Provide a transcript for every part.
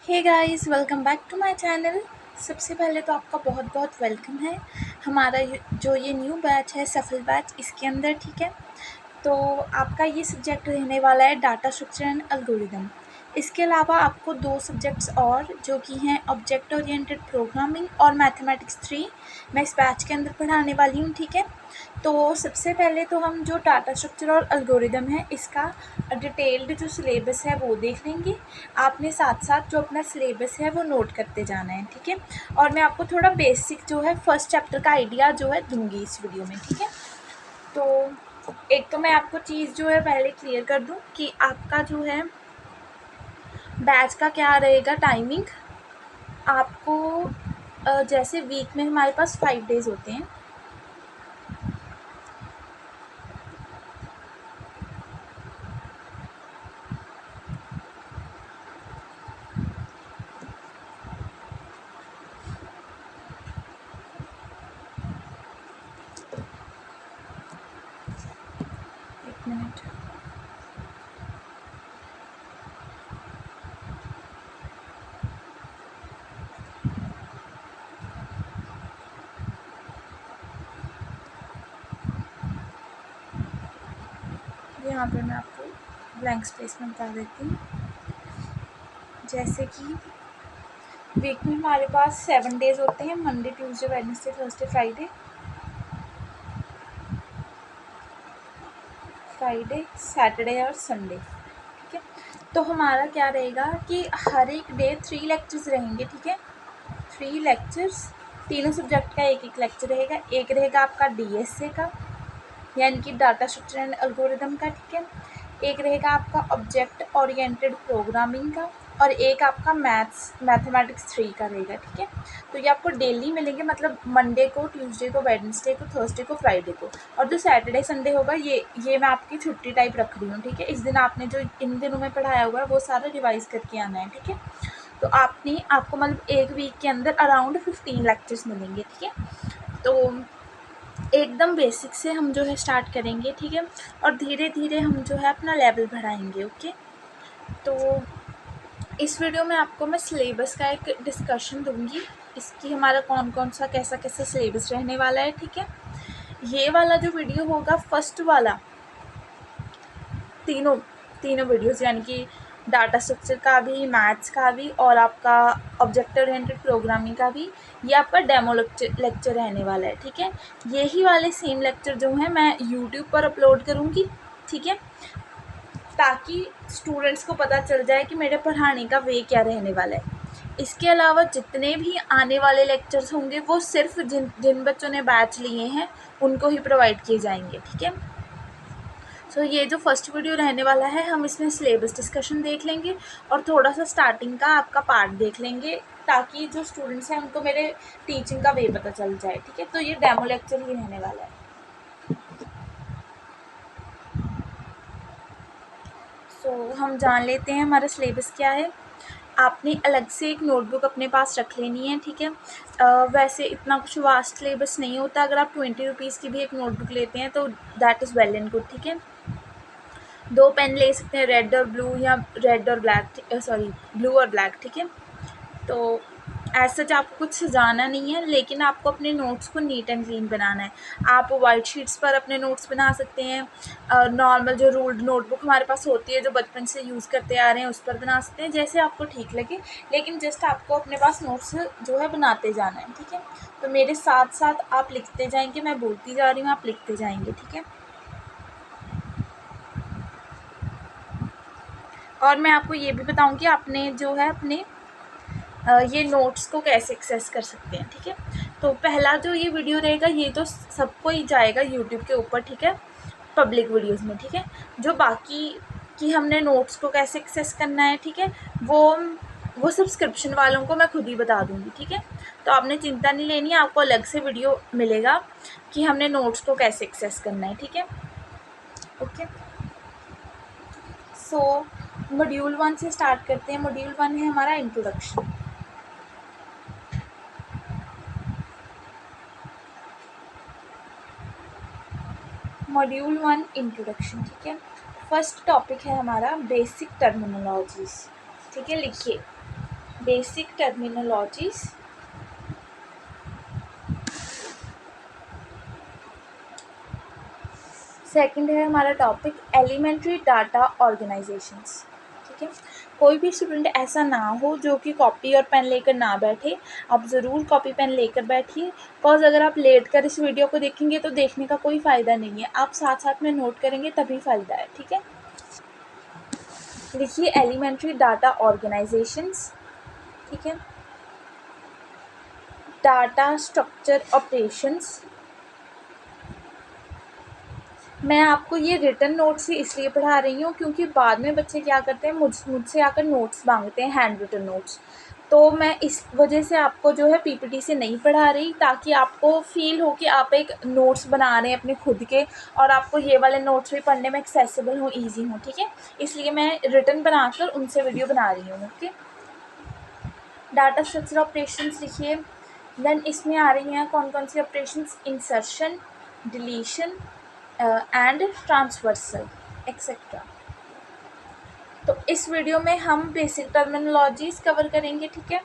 Hey guys, welcome back to my channel. सबसे पहले तो आपका बहुत बहुत वेलकम है हमारा जो ये न्यू बैच है सफल बैच इसके अंदर। ठीक है, तो आपका ये सब्जेक्ट रहने वाला है डाटा स्ट्रक्चर एंड एल्गोरिदम। इसके अलावा आपको दो सब्जेक्ट्स और जो कि हैं ऑब्जेक्ट ओरिएंटेड प्रोग्रामिंग और मैथमेटिक्स 3 मैं इस बैच के अंदर पढ़ाने वाली हूँ। ठीक है, तो सबसे पहले तो हम जो डाटा स्ट्रक्चर और एल्गोरिदम है इसका डिटेल्ड जो सिलेबस है वो देख लेंगे। आपने साथ साथ जो अपना सिलेबस है वो नोट करते जाना है। ठीक है, और मैं आपको थोड़ा बेसिक जो है फर्स्ट चैप्टर का आइडिया जो है दूंगी इस वीडियो में। ठीक है, तो एक तो मैं आपको चीज़ जो है पहले क्लियर कर दूं कि आपका जो है बैच का क्या रहेगा टाइमिंग। आपको जैसे वीक में हमारे पास 5 डेज़ होते हैं। एक मिनट, यहाँ पर मैं आपको ब्लैंक स्पेस में बता देती हूँ। जैसे कि वीक में हमारे पास 7 डेज़ होते हैं, Monday Tuesday Wednesday Thursday Friday, Saturday और संडे। ठीक है, तो हमारा क्या रहेगा कि हर एक डे 3 लेक्चर्स रहेंगे। ठीक है, 3 लेक्चर्स, तीनों सब्जेक्ट का एक एक लेक्चर रहेगा। एक रहेगा आपका डीएसए का यानी कि डाटा स्ट्रक्चर एंड एल्गोरिदम का। ठीक है, एक रहेगा आपका ऑब्जेक्ट ओरिएंटेड प्रोग्रामिंग का और एक आपका मैथमेटिक्स 3 का रहेगा। ठीक है, तो ये आपको डेली मिलेंगे, मतलब मंडे को, ट्यूसडे को, वेडनेसडे को, थर्सडे को, फ्राइडे को। और जो सैटरडे संडे होगा ये मैं आपकी छुट्टी टाइप रख रही हूँ। ठीक है, इस दिन आपने जो इन दिनों में पढ़ाया हुआ है वो सारा रिवाइज करके आना है। ठीक है, तो आपको मतलब एक वीक के अंदर अराउंड 15 लेक्चर्स मिलेंगे। ठीक है, तो एकदम बेसिक से हम जो है स्टार्ट करेंगे। ठीक है, और धीरे धीरे हम जो है अपना लेवल बढ़ाएंगे। ओके, तो इस वीडियो में आपको मैं सिलेबस का एक डिस्कशन दूंगी, इसकी हमारा कौन कौन सा कैसा कैसा सिलेबस रहने वाला है। ठीक है, ये वाला जो वीडियो होगा फर्स्ट वाला, तीनों तीनों वीडियोस यानी कि डाटा स्ट्रक्चर का भी, मैथ्स का भी और आपका ऑब्जेक्ट ओरिएंटेड प्रोग्रामिंग का भी, ये आपका डेमो लेक्चर रहने वाला है। ठीक है, यही वाले सेम लेक्चर जो है मैं यूट्यूब पर अपलोड करूँगी। ठीक है, ताकि स्टूडेंट्स को पता चल जाए कि मेरे पढ़ाने का वे क्या रहने वाला है। इसके अलावा जितने भी आने वाले लेक्चर्स होंगे वो सिर्फ जिन जिन बच्चों ने बैच लिए हैं उनको ही प्रोवाइड किए जाएंगे। ठीक है, सो ये जो फर्स्ट वीडियो रहने वाला है हम इसमें सिलेबस डिस्कशन देख लेंगे और थोड़ा सा स्टार्टिंग का आपका पार्ट देख लेंगे, ताकि जो स्टूडेंट्स हैं उनको मेरे टीचिंग का वे पता चल जाए। ठीक है, तो ये डेमो लेक्चर ही रहने वाला है। सो हम जान लेते हैं हमारा सिलेबस क्या है। आपने अलग से एक नोटबुक अपने पास रख लेनी है। ठीक है, वैसे इतना कुछ वास्ट सिलेबस नहीं होता, अगर आप 20 रुपीज़ की भी एक नोटबुक लेते हैं तो that is well and good. ठीक है, 2 पेन ले सकते हैं, रेड और ब्लू या रेड और ब्लैक, सॉरी ब्लू और ब्लैक। ठीक है, तो एज सच आपको कुछ सजाना नहीं है, लेकिन आपको अपने नोट्स को नीट एंड क्लीन बनाना है। आप वाइट शीट्स पर अपने नोट्स बना सकते हैं, नॉर्मल जो रूल्ड नोटबुक हमारे पास होती है जो बचपन से यूज़ करते आ रहे हैं उस पर बना सकते हैं, जैसे आपको ठीक लगे। लेकिन जस्ट आपको अपने पास नोट्स जो है बनाते जाना है। ठीक है, तो मेरे साथ साथ आप लिखते जाएंगे, मैं बोलती जा रही हूँ, आप लिखते जाएंगे। ठीक है, और मैं आपको ये भी बताऊँगी आपने जो है अपने ये नोट्स को कैसे एक्सेस कर सकते हैं। ठीक है, तो पहला जो ये वीडियो रहेगा ये तो सबको ही जाएगा यूट्यूब के ऊपर। ठीक है, पब्लिक वीडियोस में। ठीक है, जो बाकी कि हमने नोट्स को कैसे एक्सेस करना है, ठीक है, वो सब्सक्रिप्शन वालों को मैं खुद ही बता दूंगी। ठीक है, तो आपने चिंता नहीं लेनी है, आपको अलग से वीडियो मिलेगा कि हमने नोट्स को कैसे एक्सेस करना है। ठीक है, ओके, सो मॉड्यूल 1 से स्टार्ट करते हैं। मॉड्यूल 1 है हमारा इंट्रोडक्शन। Module 1 introduction. ठीक है, फर्स्ट टॉपिक है हमारा बेसिक टर्मिनोलॉजीज। ठीक है, लिखिए बेसिक टर्मिनोलॉजीज। सेकंड है हमारा टॉपिक एलिमेंट्री डाटा ऑर्गेनाइजेशंस। ठीक है, कोई भी स्टूडेंट ऐसा ना हो जो कि कॉपी और पेन लेकर ना बैठे। आप ज़रूर कॉपी पेन लेकर बैठिए, बिकॉज अगर आप लेट कर इस वीडियो को देखेंगे तो देखने का कोई फ़ायदा नहीं है। आप साथ साथ में नोट करेंगे तभी फ़ायदा है। ठीक है, लिखिए एलिमेंट्री डाटा ऑर्गेनाइजेशंस। ठीक है, डाटा स्ट्रक्चर ऑपरेशंस। मैं आपको ये रिटन नोट्स ही इसलिए पढ़ा रही हूँ क्योंकि बाद में बच्चे क्या करते हैं, मुझसे आकर नोट्स मांगते हैं, हैंड रिटन नोट्स। तो मैं इस वजह से आपको जो है पीपीटी से नहीं पढ़ा रही, ताकि आपको फील हो कि आप एक नोट्स बना रहे हैं अपने खुद के, और आपको ये वाले नोट्स भी पढ़ने में एक्सेसिबल हो, ईजी हो। ठीक है, इसलिए मैं रिटन बनाकर उनसे वीडियो बना रही हूँ। ओके, डाटा स्ट्रक्चर ऑपरेशंस लिखिए। देन इसमें आ रही हैं कौन कौन सी operations, insertion, deletion and transversal etcetera. तो इस वीडियो में हम बेसिक टर्मिनोलॉजीज कवर करेंगे। ठीक है,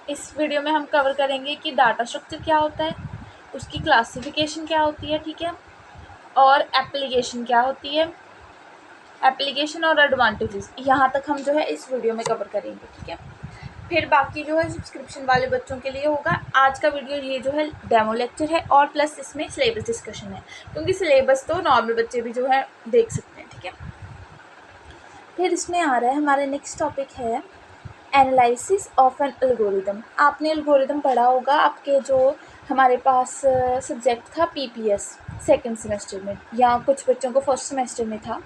इस वीडियो में हम कवर करेंगे कि डाटा स्ट्रक्चर क्या होता है, उसकी क्लासिफिकेशन क्या होती है। ठीक है, और एप्लीकेशन क्या होती है, एप्लीकेशन और एडवांटेजेस, यहाँ तक हम जो है इस वीडियो में कवर करेंगे। ठीक है, फिर बाकी जो है सब्सक्रिप्शन वाले बच्चों के लिए होगा। आज का वीडियो ये जो है डेमो लेक्चर है, और प्लस इसमें सिलेबस डिस्कशन है, क्योंकि सिलेबस तो नॉर्मल बच्चे भी जो है देख सकते हैं। ठीक है, फिर इसमें आ रहा है हमारा नेक्स्ट टॉपिक है एनालिसिस ऑफ एन एल्गोरिदम। आपने एल्गोरिदम पढ़ा होगा, आपके जो हमारे पास सब्जेक्ट था पीपीएस सेकंड सेमेस्टर में, या कुछ बच्चों को फर्स्ट सेमेस्टर में था,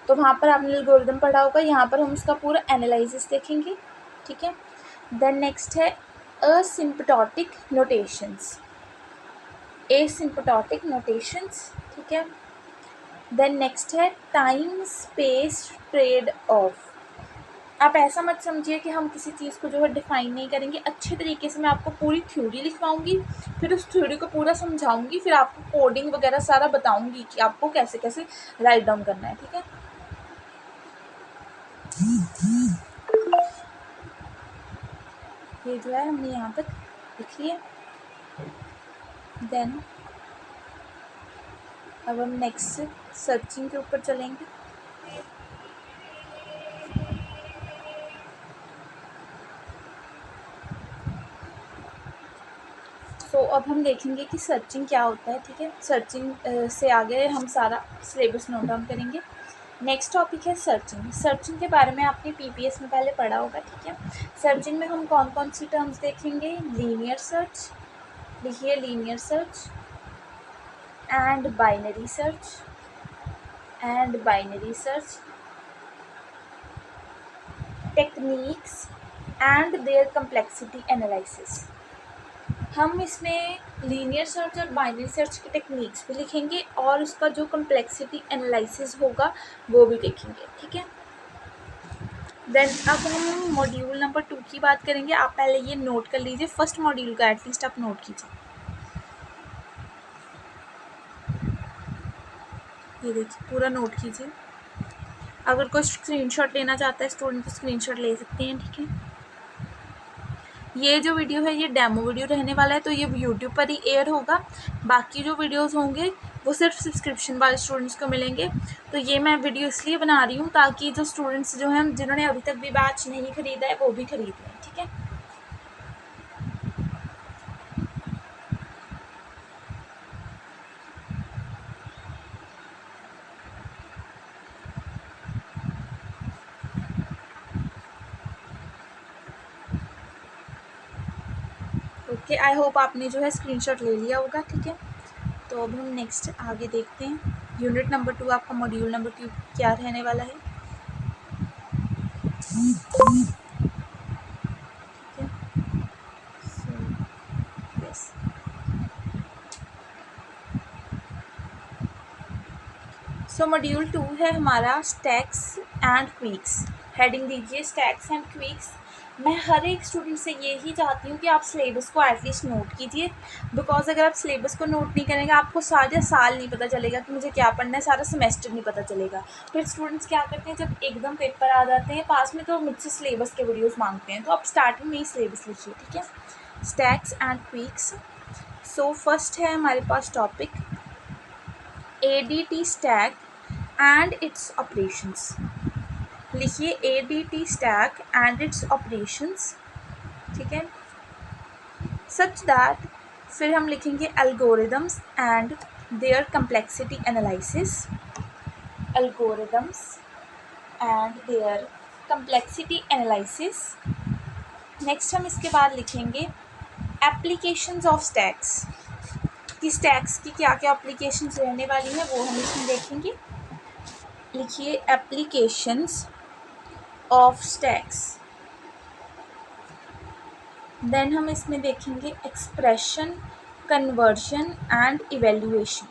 तो वहाँ पर आपने एल्गोरिदम पढ़ा होगा। यहाँ पर हम उसका पूरा एनालिसिस देखेंगे। ठीक है, देन नेक्स्ट है असिम्पटोटिक नोटेशंस, एसिम्पटोटिक नोटेशंस। ठीक है, देन नेक्स्ट है टाइम स्पेस ट्रेड ऑफ। आप ऐसा मत समझिए कि हम किसी चीज़ को जो है डिफ़ाइन नहीं करेंगे, अच्छे तरीके से मैं आपको पूरी थ्योरी लिखवाऊंगी, फिर उस थ्योरी को पूरा समझाऊंगी, फिर आपको कोडिंग वगैरह सारा बताऊंगी कि आपको कैसे कैसे राइट डाउन करना है। ठीक है, ये जो है हमने यहाँ तक लिख लिया। देन अब हम नेक्स्ट सर्चिंग के ऊपर चलेंगे। तो अब हम देखेंगे कि सर्चिंग क्या होता है। ठीक है, सर्चिंग से आगे हम सारा सिलेबस नोट डाउन करेंगे। नेक्स्ट टॉपिक है सर्चिंग। सर्चिंग के बारे में आपने पीपीएस में पहले पढ़ा होगा। ठीक है, सर्चिंग में हम कौन कौन सी टर्म्स देखेंगे, लीनियर सर्च, लिखिए linear search, and binary search, and binary search, techniques and their complexity analysis. हम इसमें लीनियर सर्च और बाइनरी सर्च की टेक्निक्स भी लिखेंगे, और उसका जो कम्प्लेक्सिटी एनालिसिस होगा वो भी देखेंगे। ठीक है, देन अब हम मॉड्यूल नंबर 2 की बात करेंगे। आप पहले ये नोट कर लीजिए, फर्स्ट मॉड्यूल का एटलीस्ट आप नोट कीजिए। ये देखिए, पूरा नोट कीजिए। अगर कोई स्क्रीनशॉट लेना चाहता है स्टूडेंट तो स्क्रीनशॉट ले सकते हैं। ठीक है, ये जो वीडियो है ये डेमो वीडियो रहने वाला है, तो ये यूट्यूब पर ही एयर होगा। बाकी जो वीडियोस होंगे वो सिर्फ सब्सक्रिप्शन वाले स्टूडेंट्स को मिलेंगे। तो ये मैं वीडियो इसलिए बना रही हूँ ताकि जो स्टूडेंट्स जो हैं जिन्होंने अभी तक भी बैच नहीं खरीदा है वो भी खरीद लें। ठीक है, ओके, आई होप आपने जो है स्क्रीनशॉट ले लिया होगा। ठीक है, तो अब हम नेक्स्ट आगे देखते हैं। यूनिट नंबर 2 आपका मॉड्यूल नंबर 2 क्या रहने वाला है। ठीक है, यस, सो मॉड्यूल 2 है हमारा स्टैक्स एंड क्विक्स। हेडिंग दीजिए स्टैक्स एंड क्विक्स। मैं हर एक स्टूडेंट से यही चाहती हूँ कि आप सिलेबस को एटलीस्ट नोट कीजिए, बिकॉज अगर आप सिलेबस को नोट नहीं करेंगे आपको सारा साल नहीं पता चलेगा कि मुझे क्या पढ़ना है, सारा सेमेस्टर नहीं पता चलेगा। फिर स्टूडेंट्स क्या करते हैं, जब एकदम पेपर आ जाते हैं पास में तो मुझसे सिलेबस के वीडियोस मांगते हैं, तो आप स्टार्टिंग में ही सिलेबस लिखिए, ठीक है। Stacks and queues. So first है हमारे पास topic ADT stack and its operations. लिखिए ADT stack and its operations, ठीक है। सच दैट, फिर हम लिखेंगे algorithms and their complexity analysis. Algorithms and their complexity analysis. Next हम इसके बाद लिखेंगे एप्लीकेशंस ऑफ स्टैक्स, कि स्टैक्स की क्या क्या एप्लीकेशंस रहने वाली हैं वो हम इसमें देखेंगे। लिखिए एप्लीकेशंस ऑफ स्टैक्स। देन हम इसमें देखेंगे एक्सप्रेशन, कन्वर्जन एंड इवैल्यूएशन।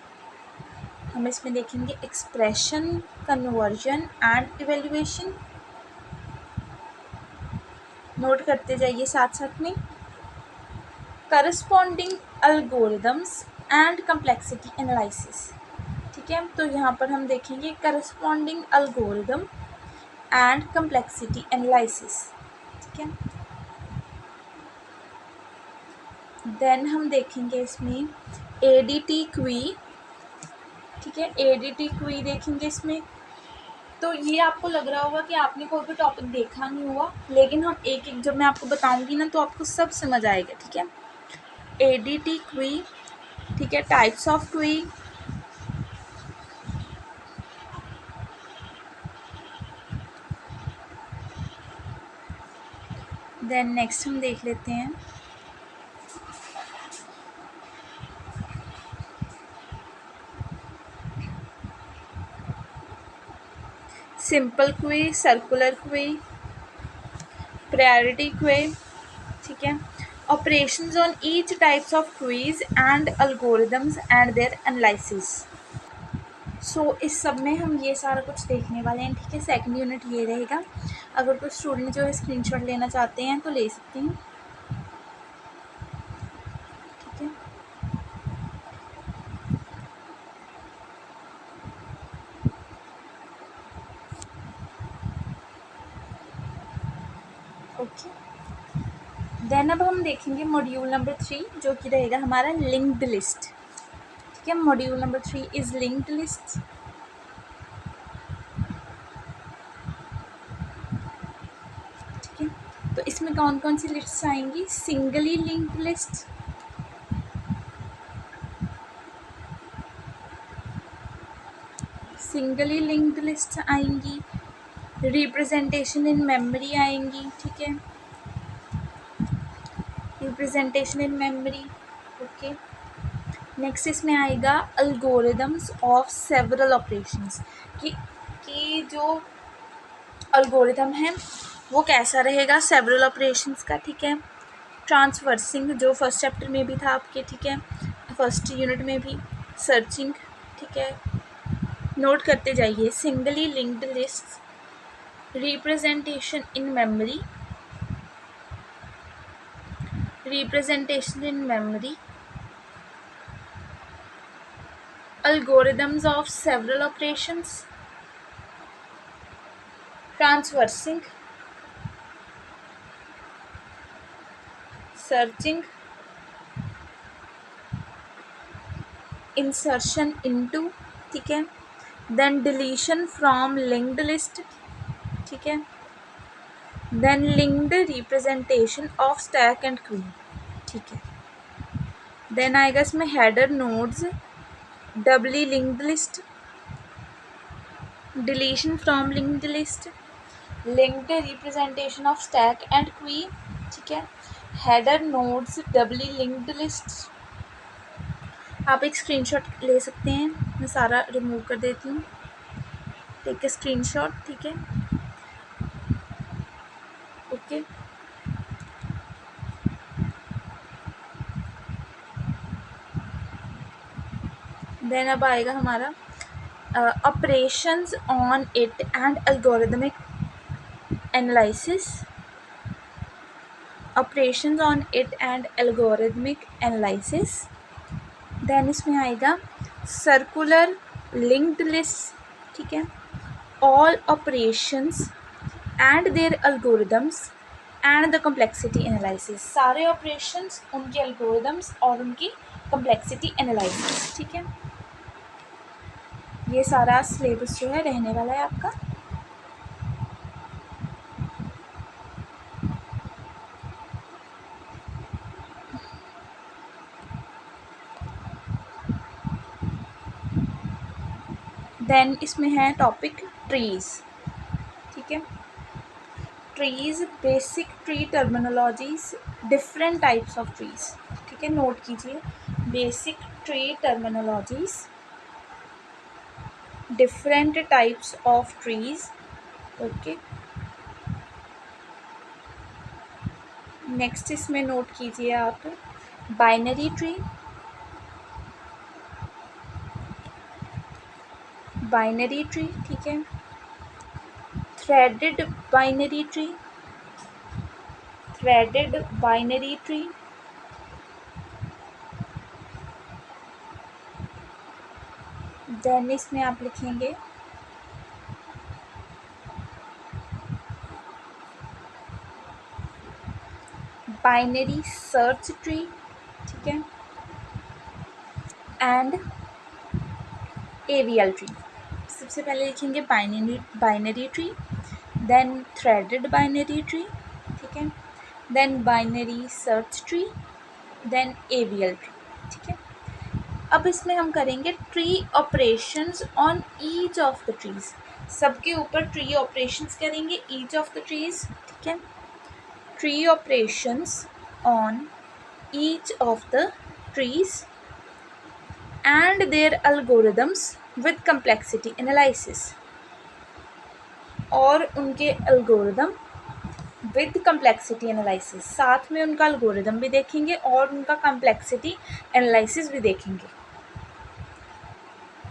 हम इसमें देखेंगे expression, conversion and evaluation. Note करते जाइए साथ साथ में। Corresponding algorithms and complexity analysis, ठीक है। तो यहाँ पर हम देखेंगे corresponding algorithm and complexity analysis, ठीक है। देन हम देखेंगे इसमें ADT क्वी, ठीक है। ADT क्वी देखेंगे इसमें। तो ये आपको लग रहा होगा कि आपने कोई भी टॉपिक देखा नहीं हुआ, लेकिन हम एक एक जब मैं आपको बताऊंगी ना तो आपको सब समझ आएगा, ठीक है। ADT क्वी, ठीक है। टाइप्स ऑफ क्वी, देन नेक्स्ट हम देख लेते हैं सिंपल क्वी, सर्कुलर क्वी, प्रायोरिटी क्वी, ठीक है। Operations on each types of queues and algorithms and their analysis. So इस सब में हम ये सारा कुछ देखने वाले हैं, ठीक है। सेकंड यूनिट ये रहेगा। अगर कोई स्टूडेंट जो है स्क्रीनशॉट लेना चाहते हैं तो ले सकते हैं, ठीक है। ओके, देन अब हम देखेंगे मॉड्यूल नंबर 3 जो कि रहेगा हमारा लिंक्ड लिस्ट, ठीक है। Module number 3 is linked list, ठीक है। तो इसमें कौन कौन सी लिस्ट्स आएंगी? Singly linked list, singly linked list आएंगी, रिप्रेजेंटेशन इन मेमोरी आएंगी, ठीक है। Representation in memory, okay. Next इसमें आएगा अल्गोरिदम्स ऑफ सेवरल ऑपरेशंस, कि जो अल्गोरिदम है वो कैसा रहेगा सेवरल ऑपरेशंस का, ठीक है। ट्रांसवर्सिंग जो फर्स्ट चैप्टर में भी था आपके, ठीक है, फर्स्ट यूनिट में भी। सर्चिंग, ठीक है। नोट करते जाइए। Singly linked list, representation in memory, representation in memory, algorithms of several operations, transversing, searching, insertion into, ठीक है। then deletion from linked list, ठीक है। then linked representation of stack and queue, ठीक है। then आएगा इसमें header nodes, doubly linked list, deletion from linked list, linked representation of stack and queue, ठीक है। header nodes, doubly linked lists। आप एक स्क्रीनशॉट ले सकते हैं, मैं सारा रिमूव कर देती हूँ, टेक ए स्क्रीनशॉट, ठीक है। ओके, देन अब आएगा हमारा operations on it and algorithmic analysis, operations on it and algorithmic analysis. Then इसमें आएगा सर्कुलर लिंक्ड लिस्ट, ठीक है, all operations and their algorithms and the complexity analysis, सारे ऑपरेशंस, उनके एल्गोरिदम्स और उनकी कम्प्लेक्सिटी एनालिसिस, ठीक है। ये सारा सिलेबस जो है रहने वाला है आपका। देन इसमें है टॉपिक ट्रीज़, ठीक है। Trees, basic tree terminologies, different types of trees, ठीक है, नोट कीजिए। Basic tree terminologies, different types of trees, okay. Next इसमें नोट कीजिए आप बाइनरी ट्री, बाइनरी ट्री, ठीक है। Threaded binary tree, threaded binary tree, then इसमें आप लिखेंगे बाइनरी सर्च ट्री, ठीक है, एंड एवीएल ट्री। सबसे पहले लिखेंगे binary tree, then threaded binary tree, ठीक है, then binary search tree, then AVL tree, ठीक है। अब इसमें हम करेंगे tree operations on each of the trees, सबके ऊपर ट्री ऑपरेशंस करेंगे ईच ऑफ द ट्रीज, ठीक है। Tree operations on each of the trees and their algorithms with complexity analysis, और उनके algorithm with complexity analysis, साथ में उनका algorithm भी देखेंगे और उनका complexity analysis भी देखेंगे।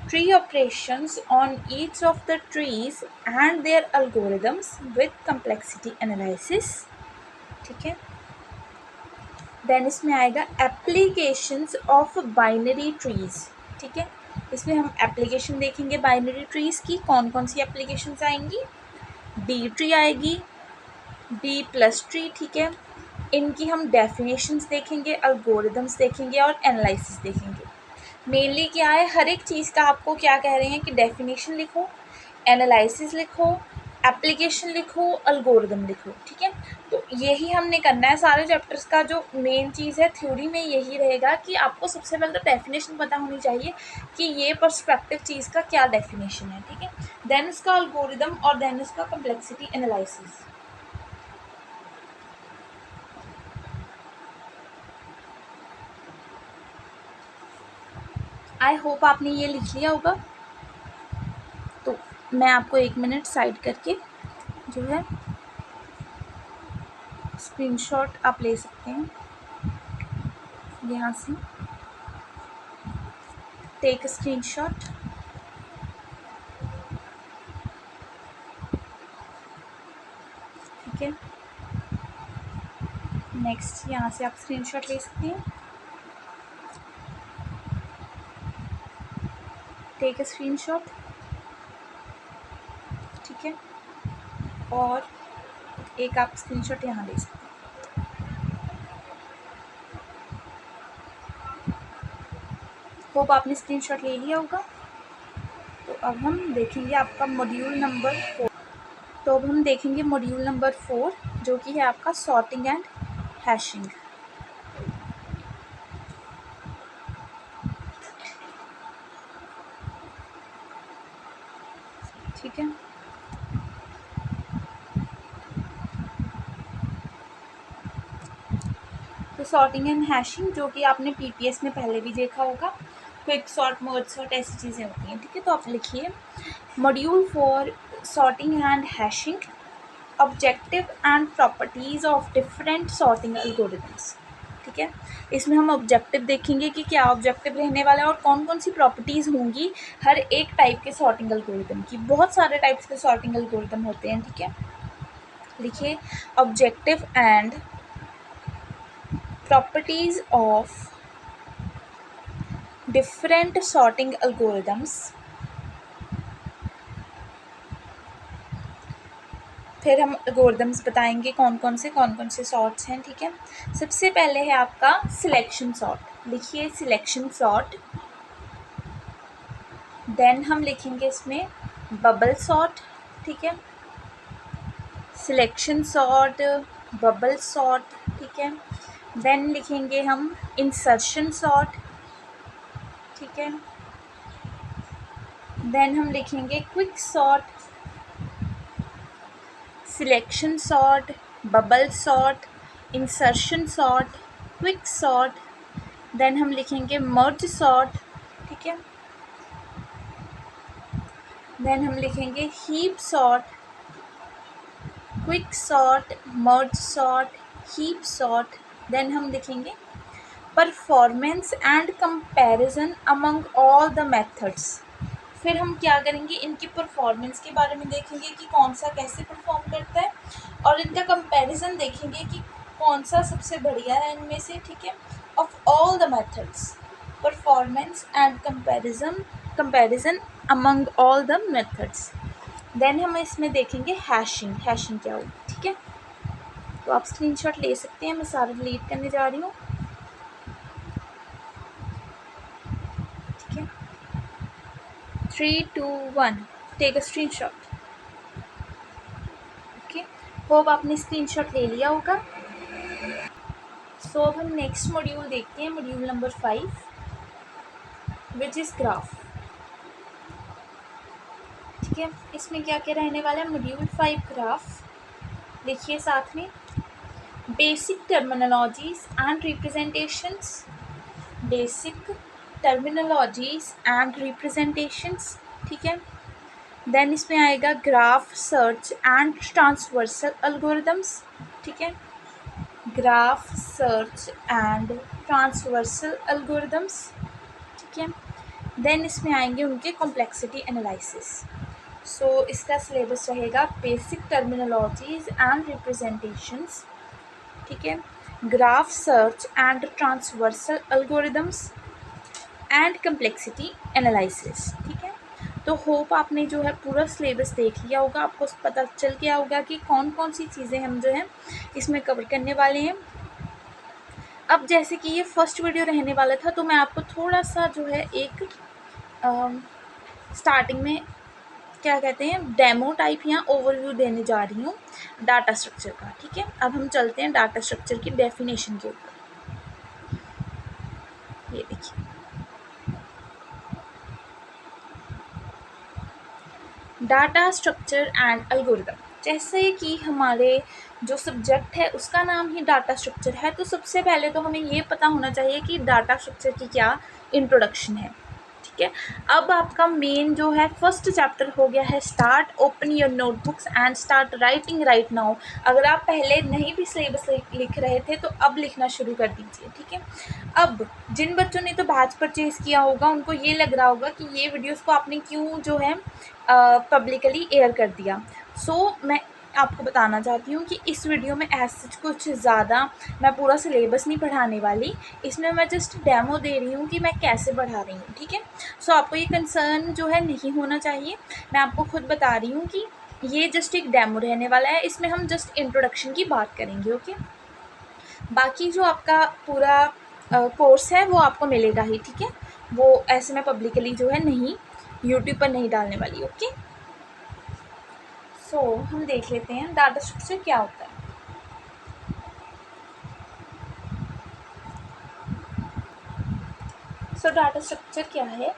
Tree operations on each of the trees and their algorithms with complexity analysis, ठीक है। देन इसमें आएगा एप्लीकेशंस ऑफ बाइनरी ट्रीज़, ठीक है। इसमें हम एप्लीकेशन देखेंगे बाइनरी ट्रीज़ की, कौन कौन सी एप्लीकेशंस आएंगी। डी ट्री आएगी, डी प्लस ट्री, ठीक है। इनकी हम डेफिनेशंस देखेंगे, एल्गोरिदम्स देखेंगे और एनालिसिस देखेंगे। मेनली क्या है, हर एक चीज़ का आपको क्या कह रहे हैं कि डेफिनेशन लिखो, एनालिसिस लिखो, एप्लीकेशन लिखो, एल्गोरिदम लिखो, ठीक है। तो यही हमने करना है सारे चैप्टर्स का। जो मेन चीज़ है थ्योरी में यही रहेगा कि आपको सबसे पहले तो डेफिनेशन पता होनी चाहिए कि ये पर्सपेक्टिव चीज़ का क्या डेफिनेशन है, ठीक है। देन इसका एल्गोरिदम और देन इसका कम्प्लेक्सिटी एनालिसिस। आई होप आपने ये लिख लिया होगा। तो मैं आपको 1 मिनट साइड करके जो है स्क्रीनशॉट आप ले सकते हैं यहाँ से, टेक स्क्रीनशॉट, ठीक है। नेक्स्ट यहाँ से आप स्क्रीनशॉट ले सकते हैं, टेक स्क्रीनशॉट, ठीक है। और एक आप स्क्रीनशॉट यहाँ ले सकते हैं। होप आपने स्क्रीनशॉट ले लिया होगा। तो अब हम देखेंगे आपका मॉड्यूल नंबर 4। तो अब हम देखेंगे मॉड्यूल नंबर 4 जो कि है आपका सॉर्टिंग एंड हैशिंग, ठीक है। तो सॉर्टिंग एंड हैशिंग जो कि आपने पीपीएस में पहले भी देखा होगा, क्विक सॉर्ट, मर्ज सॉर्ट, ऐसी चीज़ें होती हैं, ठीक है। तो आप लिखिए module 4 sorting and hashing, objective and properties of different sorting algorithms, ठीक है। इसमें हम ऑब्जेक्टिव देखेंगे कि क्या ऑब्जेक्टिव रहने वाला है और कौन कौन सी प्रॉपर्टीज़ होंगी हर एक टाइप के सॉर्टिंग एल्गोरिथम की। बहुत सारे टाइप्स के सॉर्टिंग एल्गोरिथम होते हैं, ठीक है। लिखिए objective and properties of different sorting algorithms, फिर हम एल्गोरिदम्स बताएंगे कौन कौन से सॉर्ट्स हैं, ठीक है। सबसे पहले है आपका सिलेक्शन सॉर्ट, लिखिए सिलेक्शन सॉर्ट। देन हम लिखेंगे इसमें बबल सॉर्ट, ठीक है, सिलेक्शन सॉर्ट, बबल सॉर्ट, ठीक है। देन लिखेंगे हम इंसर्शन सॉर्ट, ठीक है। देन हम लिखेंगे quick sort, selection sort, bubble sort, insertion sort, quick sort. Then हम लिखेंगे मर्ज सॉर्ट, ठीक है। देन हम लिखेंगे heap sort, quick sort, merge sort, heap sort. Then हम लिखेंगे performance and comparison among all the methods. फिर हम क्या करेंगे, इनकी परफॉर्मेंस के बारे में देखेंगे कि कौन सा कैसे परफॉर्म करता है, और इनका कंपैरिजन देखेंगे कि कौन सा सबसे बढ़िया है इनमें से, ठीक है। Of all the methods, performance and comparison among all the methods. Then हम इसमें देखेंगे हैशिंग, हैशिंग क्या होगी, ठीक है। तो आप स्क्रीनशॉट ले सकते हैं, मैं सारा डिलीट करने जा रही हूँ, ठीक है। 3, 2, 1 take a screenshot. Okay, hope आपने स्क्रीनशॉट ले लिया होगा। सो अब हम नेक्स्ट मॉड्यूल देखते हैं, module number 5 which is graph, ठीक है। इसमें क्या क्या रहने वाला है, मॉड्यूल 5 ग्राफ। लिखिए साथ में basic terminologies and representations, basic terminologies and representations, ठीक है। देन इसमें आएगा graph search and transversal algorithms, ठीक है, graph search and transversal algorithms, ठीक है। देन इसमें आएंगे उनके कॉम्प्लेक्सिटी एनालिसिस। सो इसका सिलेबस रहेगा बेसिक टर्मिनोलॉजीज एंड रिप्रेजेंटेशंस, ठीक है, graph search and transversal algorithms and complexity analysis, ठीक है। तो होप आपने जो है पूरा सिलेबस देख लिया होगा, आपको पता चल गया होगा कि कौन कौन सी चीज़ें हम जो है इसमें कवर करने वाले हैं। अब जैसे कि ये फर्स्ट वीडियो रहने वाला था, तो मैं आपको थोड़ा सा जो है एक स्टार्टिंग में क्या कहते हैं डेमो टाइप या ओवरव्यू देने जा रही हूँ डाटा स्ट्रक्चर का, ठीक है। अब हम चलते हैं डाटा स्ट्रक्चर की डेफिनेशन के ऊपर। ये देखिए, डाटा स्ट्रक्चर एंड एल्गोरिदम, जैसे कि हमारे जो सब्जेक्ट है उसका नाम ही डाटा स्ट्रक्चर है, तो सबसे पहले तो हमें ये पता होना चाहिए कि डाटा स्ट्रक्चर की क्या इंट्रोडक्शन है, ठीक है। अब आपका मेन जो है फर्स्ट चैप्टर हो गया है start, open your notebooks and start writing right now. अगर आप पहले नहीं भी सिलेबस लिख रहे थे तो अब लिखना शुरू कर दीजिए, ठीक है। अब जिन बच्चों ने तो बैच परचेज़ किया होगा उनको ये लग रहा होगा कि ये वीडियोस को आपने क्यों जो है पब्लिकली एयर कर दिया। सो मैं आपको बताना चाहती हूँ कि इस वीडियो में ऐसा कुछ ज़्यादा मैं पूरा सिलेबस नहीं पढ़ाने वाली, इसमें मैं जस्ट डेमो दे रही हूँ कि मैं कैसे पढ़ा रही हूँ, ठीक है। सो आपको ये कंसर्न जो है नहीं होना चाहिए, मैं आपको खुद बता रही हूँ कि ये जस्ट एक डेमो रहने वाला है, इसमें हम जस्ट इंट्रोडक्शन की बात करेंगे, ओके। बाकी जो आपका पूरा कोर्स है वो आपको मिलेगा ही, ठीक है। वो ऐसे मैं पब्लिकली जो है नहीं यूट्यूब पर नहीं डालने वाली, ओके। सो हम देख लेते हैं डाटा स्ट्रक्चर क्या होता है। सो डाटा स्ट्रक्चर क्या है,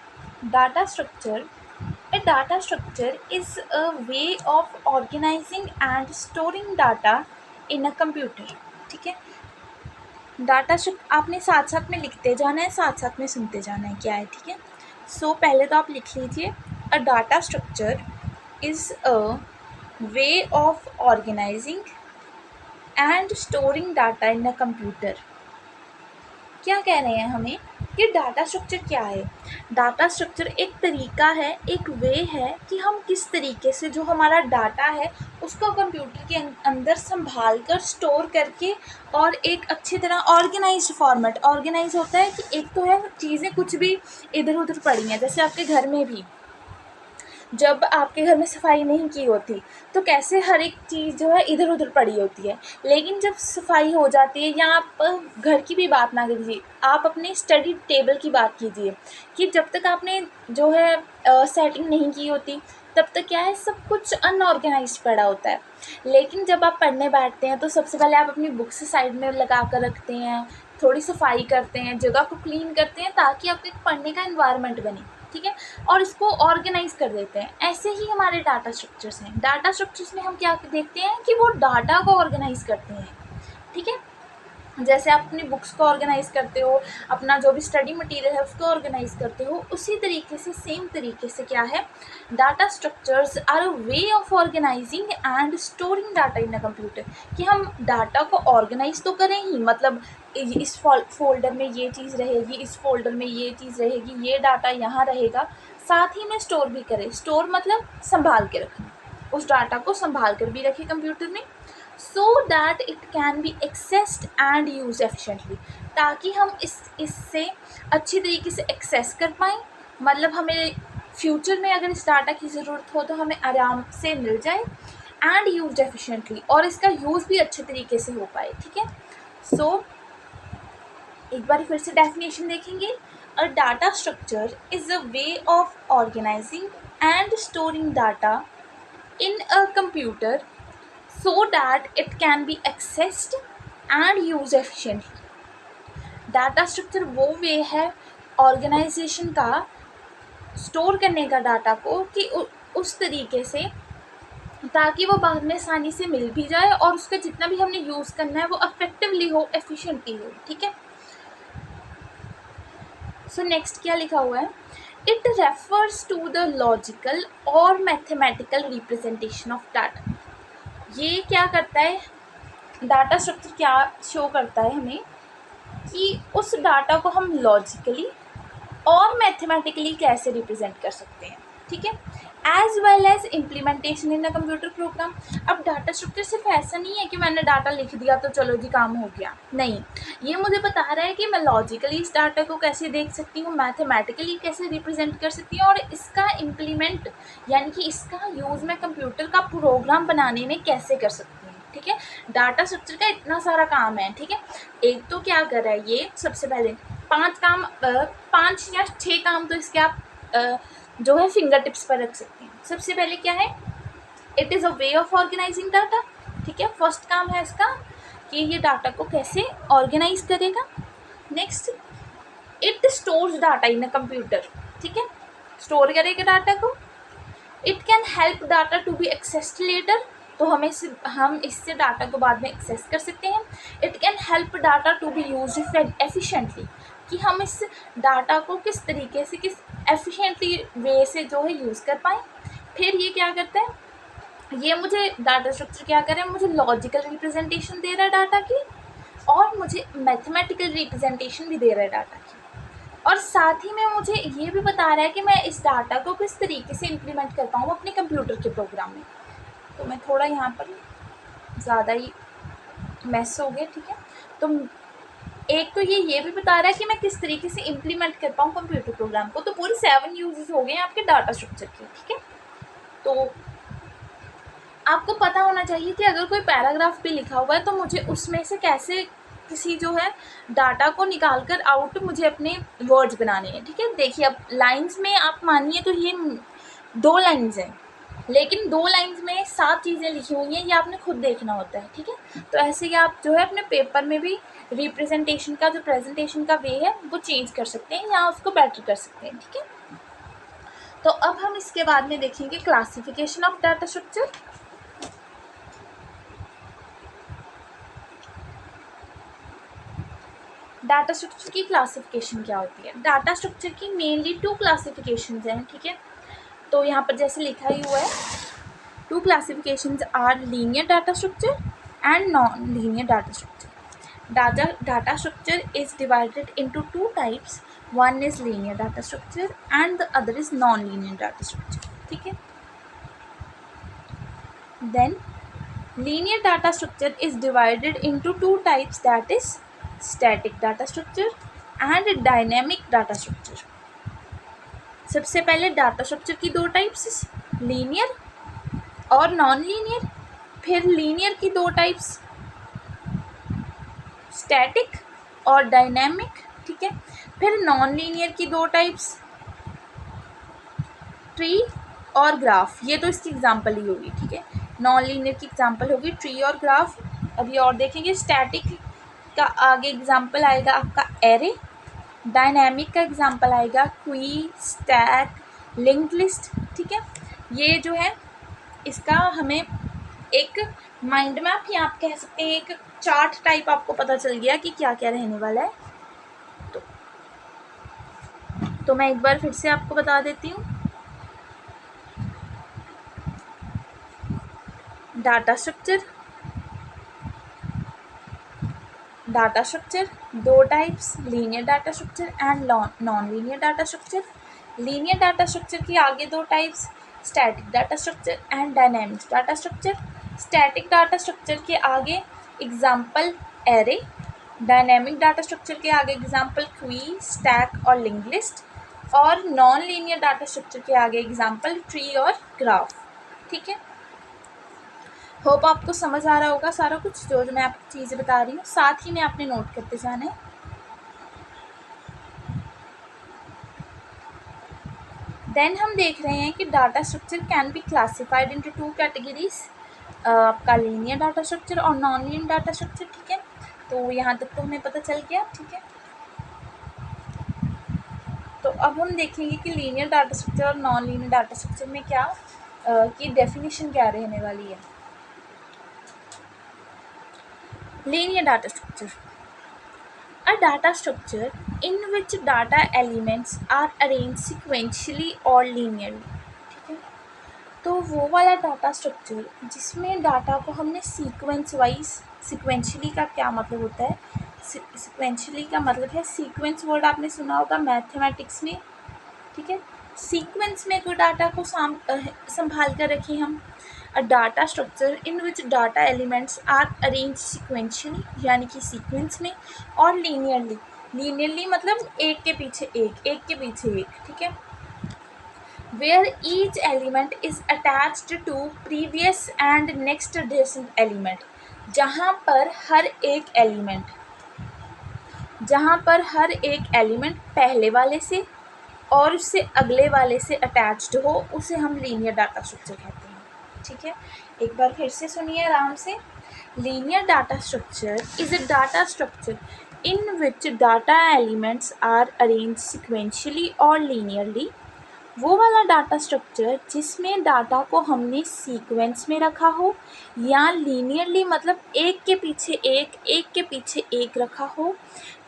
data structure, a data structure is a way of organizing and storing data in a computer, ठीक है। डाटा स्ट्रक्चर आपने साथ साथ में लिखते जाना है, साथ साथ में सुनते जाना है क्या है, ठीक है। सो पहले तो आप लिख लीजिए a data structure is a way of organising and storing data in a computer. क्या कह रहे हैं हमें कि डाटा स्ट्रक्चर क्या है। डाटा स्ट्रक्चर एक तरीका है, एक वे है कि हम किस तरीके से जो हमारा डाटा है उसको कंप्यूटर के अंदर संभाल कर स्टोर करके और एक अच्छी तरह ऑर्गेनाइज्ड फॉर्मेट, ऑर्गेनाइज होता है कि एक तो है चीज़ें कुछ भी इधर उधर पड़ी हैं, जैसे आपके घर में भी जब आपके घर में सफाई नहीं की होती तो कैसे हर एक चीज़ जो है इधर उधर पड़ी होती है, लेकिन जब सफाई हो जाती है, या आप घर की भी बात ना कीजिए, आप अपने स्टडी टेबल की बात कीजिए कि जब तक आपने जो है सेटिंग नहीं की होती तब तक क्या है सब कुछ अनऑर्गेनाइज्ड पड़ा होता है। लेकिन जब आप पढ़ने बैठते हैं तो सबसे पहले आप अपनी बुक्स साइड में लगा कर रखते हैं, थोड़ी सफाई करते हैं, जगह को क्लीन करते हैं ताकि आपके पढ़ने का एनवायरनमेंट बने, ठीक है, और इसको ऑर्गेनाइज कर देते हैं। ऐसे ही हमारे डाटा स्ट्रक्चर्स हैं। डाटा स्ट्रक्चर्स में हम क्या देखते हैं कि वो डाटा को ऑर्गेनाइज करते हैं, ठीक है। जैसे आप अपनी बुक्स को ऑर्गेनाइज करते हो, अपना जो भी स्टडी मटेरियल है उसको ऑर्गेनाइज करते हो, उसी तरीके से सेम तरीके से क्या है, data structures are a way of organising and storing data in a computer. कि हम डाटा को ऑर्गेनाइज तो करें ही, मतलब इस फोल्डर में ये चीज़ रहेगी, इस फोल्डर में ये चीज़ रहेगी, ये डाटा यहाँ रहेगा, साथ ही में स्टोर भी करें। स्टोर मतलब संभाल के रखना, उस डाटा को संभाल कर भी रखें कंप्यूटर में, so that it can be accessed and used efficiently, ताकि हम इससे अच्छी तरीके से एक्सेस कर पाएँ, मतलब हमें फ्यूचर में अगर इस डाटा की ज़रूरत हो तो हमें आराम से मिल जाए, एंड यूज एफिशिएंटली, और इसका यूज़ भी अच्छे तरीके से हो पाए, ठीक है। सो एक बार फिर से डेफिनेशन देखेंगे। A data structure is a way of organising and storing data in a computer so that it can be accessed and used efficiently. Data structure वो वे है ऑर्गेनाइजेशन का, स्टोर करने का डाटा को, कि उस तरीके से ताकि वो बाद में आसानी से मिल भी जाए और उसका जितना भी हमने यूज़ करना है वो इफेक्टिवली हो, एफिशिएंटली हो, ठीक है। सो नेक्स्ट क्या लिखा हुआ है, it refers to the logical और मैथमेटिकल रिप्रेजेंटेशन ऑफ डाटा। ये क्या करता है, डाटा स्ट्रक्चर क्या शो करता है हमें कि उस डाटा को हम लॉजिकली और मैथमेटिकली कैसे रिप्रेजेंट कर सकते हैं, ठीक है, as well as implementation in a computer program. अब डाटा स्ट्रक्चर सिर्फ ऐसा नहीं है कि मैंने डाटा लिख दिया तो चलो जी काम हो गया, नहीं, ये मुझे बता रहा है कि मैं लॉजिकली इस डाटा को कैसे देख सकती हूँ, मैथमेटिकली कैसे रिप्रेजेंट कर सकती हूँ, और इसका इम्प्लीमेंट यानी कि इसका यूज़ मैं कंप्यूटर का प्रोग्राम बनाने में कैसे कर सकती हूँ, ठीक है। डाटा स्ट्रक्चर का इतना सारा काम है, ठीक है। एक तो क्या कर रहा है ये, सबसे पहले 5 या 6 काम तो इसके आप जो है फिंगर टिप्स पर रख सकते हैं। सबसे पहले क्या है, it is a way of organising data, ठीक है, फर्स्ट काम है इसका कि ये डाटा को कैसे ऑर्गेनाइज करेगा। Next, it stores data in a computer, ठीक है, स्टोर करेगा डाटा को। It can help data to be accessed later, तो हम इससे डाटा को बाद में एक्सेस कर सकते हैं। It can help data to be use efficiently, कि हम इस डाटा को किस तरीके से, किस एफिशिएंटली वे से जो है यूज़ कर पाएँ। फिर ये क्या करता है, ये मुझे डाटा स्ट्रक्चर क्या कर रहा है, मुझे लॉजिकल रिप्रेजेंटेशन दे रहा है डाटा की, और मुझे मैथमेटिकल रिप्रेजेंटेशन भी दे रहा है डाटा की, और साथ ही में मुझे ये भी बता रहा है कि मैं इस डाटा को किस तरीके से इम्प्लीमेंट कर पाऊँ अपने कंप्यूटर के प्रोग्राम में। तो मैं थोड़ा यहाँ पर ज़्यादा ही मैस हो गया, ठीक है। तो एक तो ये भी बता रहा है कि मैं किस तरीके से इम्प्लीमेंट कर पाऊँ कंप्यूटर प्रोग्राम को, तो पूरे 7 यूजेस हो गए हैं आपके डाटा स्ट्रक्चर के, ठीक है। तो आपको पता होना चाहिए कि अगर कोई पैराग्राफ भी लिखा हुआ है तो मुझे उसमें से कैसे किसी जो है डाटा को निकाल कर आउट मुझे अपने वर्ड्स बनाने हैं, ठीक है। देखिए अब लाइंस में आप मानिए तो ये 2 लाइंस हैं, लेकिन 2 लाइंस में 7 चीज़ें लिखी हुई हैं, ये आपने खुद देखना होता है, ठीक है। तो ऐसे ही आप जो है अपने पेपर में भी रिप्रेजेंटेशन का, जो प्रेजेंटेशन का वे है वो चेंज कर सकते हैं या उसको बेटर कर सकते हैं, ठीक है। तो अब हम इसके बाद में देखेंगे classification of data structure. Data structure की क्लासिफिकेशन क्या होती है, डाटा स्ट्रक्चर की मेनली 2 क्लासिफिकेशंस हैं, ठीक है। तो यहाँ पर जैसे लिखा ही हुआ है, 2 classifications are linear data structure and non linear data structure. Data structure is divided into 2 types, one is linear data structure and the other is non linear data structure, ठीक है। Then linear data structure is divided into two types, that is static data structure and dynamic data structure. सबसे पहले data structure की दो types, linear और non linear, फिर linear की दो टाइप्स, स्टैटिक और डायनेमिक, ठीक है। फिर नॉन लीनियर की दो टाइप्स, ट्री और ग्राफ। ये तो इसकी एग्जांपल ही होगी, ठीक है। नॉन लीनियर की एग्जांपल होगी ट्री और ग्राफ। अभी और देखेंगे, स्टैटिक का आगे एग्जांपल आएगा आपका एरे, डायनेमिक का एग्जांपल आएगा क्वी, स्टैक, लिंक्ड लिस्ट, ठीक है। ये जो है इसका हमें एक माइंड मैप या आप कह सकते हैं एक चार्ट टाइप आपको पता चल गया कि क्या क्या रहने वाला है। तो मैं एक बार फिर से आपको बता देती हूँ। डाटा स्ट्रक्चर दो types, linear data structure and non linear data structure. Linear data structure की आगे दो types, static data structure and dynamic data structure. Static data structure के आगे example array, dynamic data structure के आगे एग्जांपल क्वी, stack और लिंक्ड लिस्ट, और नॉन लीनियर डाटा स्ट्रक्चर के आगे एग्जांपल ट्री और ग्राफ, ठीक है। होप आपको समझ आ रहा होगा सारा कुछ जो मैं आपको चीज़ें बता रही हूँ, साथ ही में आपने नोट करते जाना है। देन हम देख रहे हैं कि data structure can be classified into two categories, आपका लीनियर डाटा स्ट्रक्चर और नॉन लीनियर डाटा स्ट्रक्चर, ठीक है। तो यहाँ तक तो हमें पता चल गया, ठीक है। तो अब हम देखेंगे कि लीनियर डाटा स्ट्रक्चर और नॉन लीनियर डाटा स्ट्रक्चर में क्या की डेफिनेशन क्या रहने वाली है। Linear data structure. A data structure in which data elements are arranged sequentially or linearly. ठीक है, तो वो वाला डाटा स्ट्रक्चर जिसमें डाटा को हमने सीक्वेंस वाइज, सिक्वेंशली का क्या मतलब होता है, सिक्वेंशली का मतलब है, सीक्वेंस वर्ड आपने सुना होगा मैथमेटिक्स में, ठीक है। सीक्वेंस में कोई डाटा को संभाल कर रखें हम। A data structure in which data elements are arrange sequentially, यानी कि सीक्वेंस में, और लीनियरली मतलब एक के पीछे एक के पीछे एक, ठीक है। Where each element is attached to previous and next adjacent element, जहाँ पर हर एक एलिमेंट पहले वाले से और उससे अगले वाले से अटैच्ड हो, उसे हम लीनियर डाटा स्ट्रक्चर कहते हैं, ठीक है। एक बार फिर से सुनिए आराम से। Linear data structure is a data structure in which data elements are arrange sequentially और लीनियरली। वो वाला डाटा स्ट्रक्चर जिसमें डाटा को हमने सीक्वेंस में रखा हो या लीनियरली मतलब एक के पीछे एक रखा हो।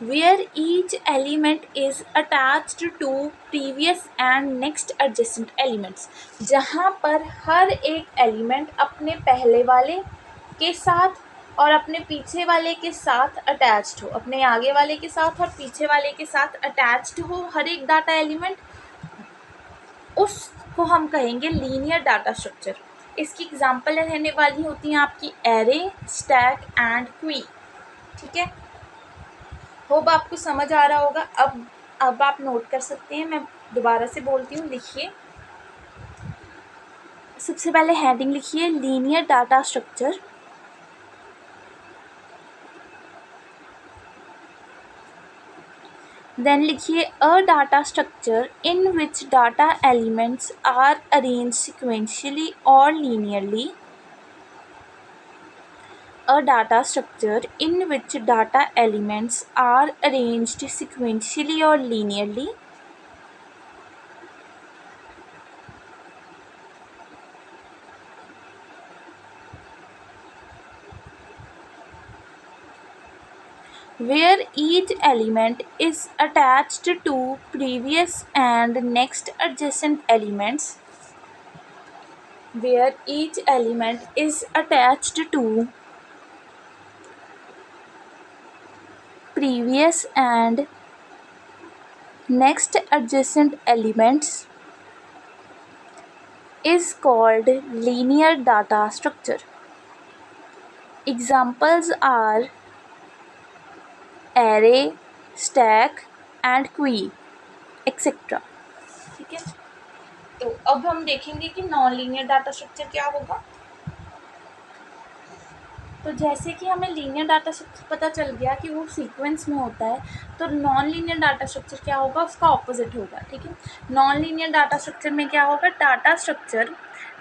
Where each element is attached to previous and next adjacent elements, जहाँ पर हर एक एलिमेंट अपने पहले वाले के साथ और अपने पीछे वाले के साथ अटैच्ड हो, अपने आगे वाले के साथ और पीछे वाले के साथ अटैच्ड हो हर एक डाटा एलिमेंट, उसको हम कहेंगे लीनियर डाटा स्ट्रक्चर। इसकी एग्जांपल रहने वाली होती हैं आपकी एरे, स्टैक एंड क्वी, ठीक है। होप आपको समझ आ रहा होगा। अब आप नोट कर सकते हैं, मैं दोबारा से बोलती हूँ, लिखिए। सबसे पहले हेडिंग लिखिए लीनियर डाटा स्ट्रक्चर, देन लिखिए a data structure in which data elements are arrange sequentially और linearly. A data structure in which data elements are arranged sequentially or linearly. Where each element is attached to previous and next adjacent elements. Where each element is attached to previous and next adjacent elements is called linear data structure. Examples are array, stack and queue, etc. ठीक है, तो अब हम देखेंगे कि non linear data structure क्या होगा। तो जैसे कि हमें लीनियर डाटा स्ट्रक्चर पता चल गया कि वो सीक्वेंस में होता है, तो नॉन लीनियर डाटा स्ट्रक्चर क्या होगा, उसका ऑपोजिट होगा। ठीक है, नॉन लीनियर डाटा स्ट्रक्चर में क्या होगा, data structure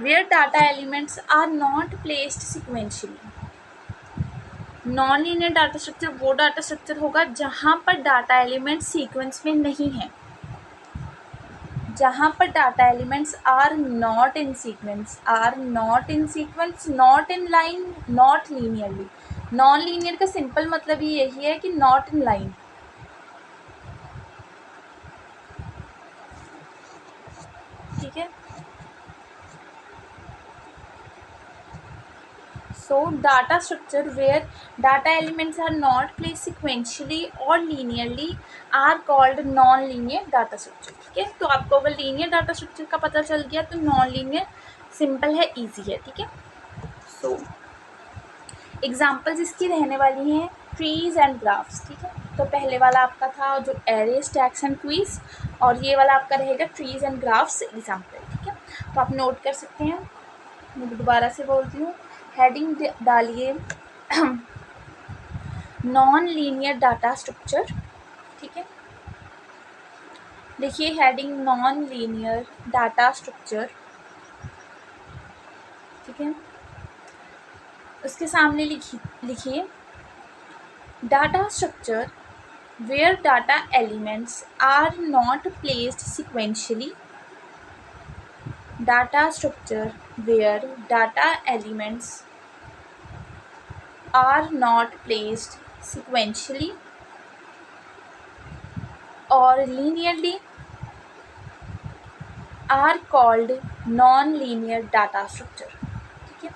where data elements are not placed sequentially. Non linear data structure वो डाटा स्ट्रक्चर होगा जहाँ पर डाटा एलिमेंट सीक्वेंस में नहीं है, जहाँ पर data elements are not in sequence, not in line, not linearly. Non linear का सिंपल मतलब ही यही है कि नॉट इन लाइन। ठीक है, so data structure where data elements are not placed sequentially or linearly are called non-linear data structure। ठीक है, तो आपको अगर लीनियर डाटा स्ट्रक्चर का पता चल गया तो नॉन लीनियर सिंपल है, इजी है। ठीक है, सो एग्जांपल्स इसकी रहने वाली हैं ट्रीज एंड ग्राफ्स। ठीक है, तो पहले वाला आपका था जो एरे, स्टैक्स एंड क्वीज, और ये वाला आपका रहेगा ट्रीज एंड ग्राफ्स एग्जाम्पल। ठीक है, तो आप नोट कर सकते हैं। मैं दोबारा से बोलती हूँ, हेडिंग डालिए नॉन लीनियर डाटा स्ट्रक्चर। ठीक है, देखिए heading non linear data structure. ठीक है, उसके सामने लिखिए data structure where data elements are not placed sequentially, data structure where data elements are not placed sequentially or linearly are called non-linear data structure। ठीक है,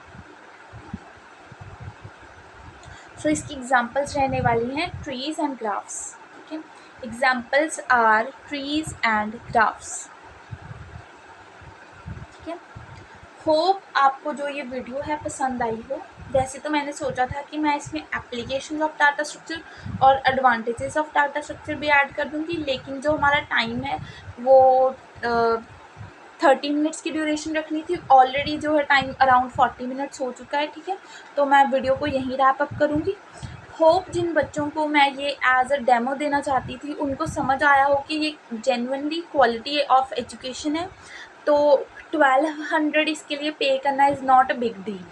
सो इसकी एग्जांपल्स रहने वाली हैं ट्रीज एंड ग्राफ्स। ठीक है, examples are trees and graphs. ठीक है, होप आपको जो ये वीडियो है पसंद आई हो। वैसे तो मैंने सोचा था कि मैं इसमें एप्लीकेशन ऑफ डाटा स्ट्रक्चर और एडवांटेजेस ऑफ डाटा स्ट्रक्चर भी ऐड कर दूँगी, लेकिन जो हमारा टाइम है वो 30 मिनट्स की ड्यूरेशन रखनी थी। ऑलरेडी जो है टाइम अराउंड 40 मिनट्स हो चुका है। ठीक है, तो मैं वीडियो को यहीं रैप अप करूँगी। होप जिन बच्चों को मैं ये एज अ डेमो देना चाहती थी उनको समझ आया हो कि ये जेन्युइनली क्वालिटी ऑफ एजुकेशन है, तो 1200 इसके लिए पे करना is not a big deal.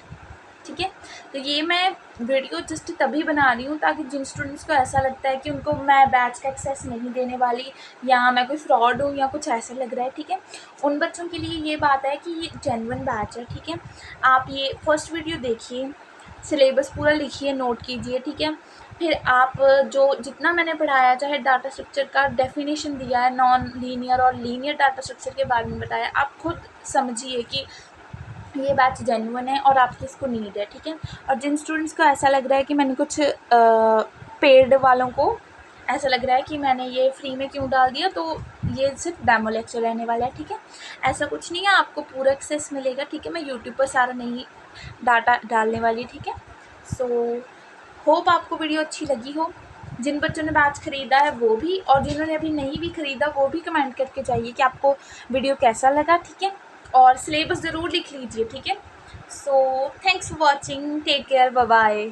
ठीक है, तो ये मैं वीडियो जस्ट तभी बना रही हूँ ताकि जिन स्टूडेंट्स को ऐसा लगता है कि उनको मैं बैच का एक्सेस नहीं देने वाली या मैं कोई फ्रॉड हूँ या कुछ ऐसा लग रहा है, ठीक है, उन बच्चों के लिए ये बात है कि ये जेन्युइन बैच है। ठीक है, आप ये फर्स्ट वीडियो देखिए, सिलेबस पूरा लिखिए, नोट कीजिए। ठीक है, फिर आप जो जितना मैंने पढ़ाया, चाहे डाटा स्ट्रक्चर का डेफिनेशन दिया है, नॉन लीनियर और लीनियर डाटा स्ट्रक्चर के बारे में बताया, आप खुद समझिए कि ये बैच जेन्युइन है और आपकी इसको नीड है। ठीक है, और जिन स्टूडेंट्स को ऐसा लग रहा है कि मैंने कुछ पेड वालों को ऐसा लग रहा है कि मैंने ये फ्री में क्यों डाल दिया, तो ये सिर्फ डेमो लेक्चर रहने वाला है। ठीक है, ऐसा कुछ नहीं है, आपको पूरा एक्सेस मिलेगा। ठीक है, मैं यूट्यूब पर सारा नहीं डाटा डालने वाली। ठीक है, सो होप आपको वीडियो अच्छी लगी हो। जिन बच्चों ने बैच ख़रीदा है वो भी, और जिन्होंने अभी नहीं भी ख़रीदा वो भी कमेंट करके जाइए कि आपको वीडियो कैसा लगा। ठीक है, और सिलेबस ज़रूर लिख लीजिए। ठीक है, so thanks for watching, take care, bye bye.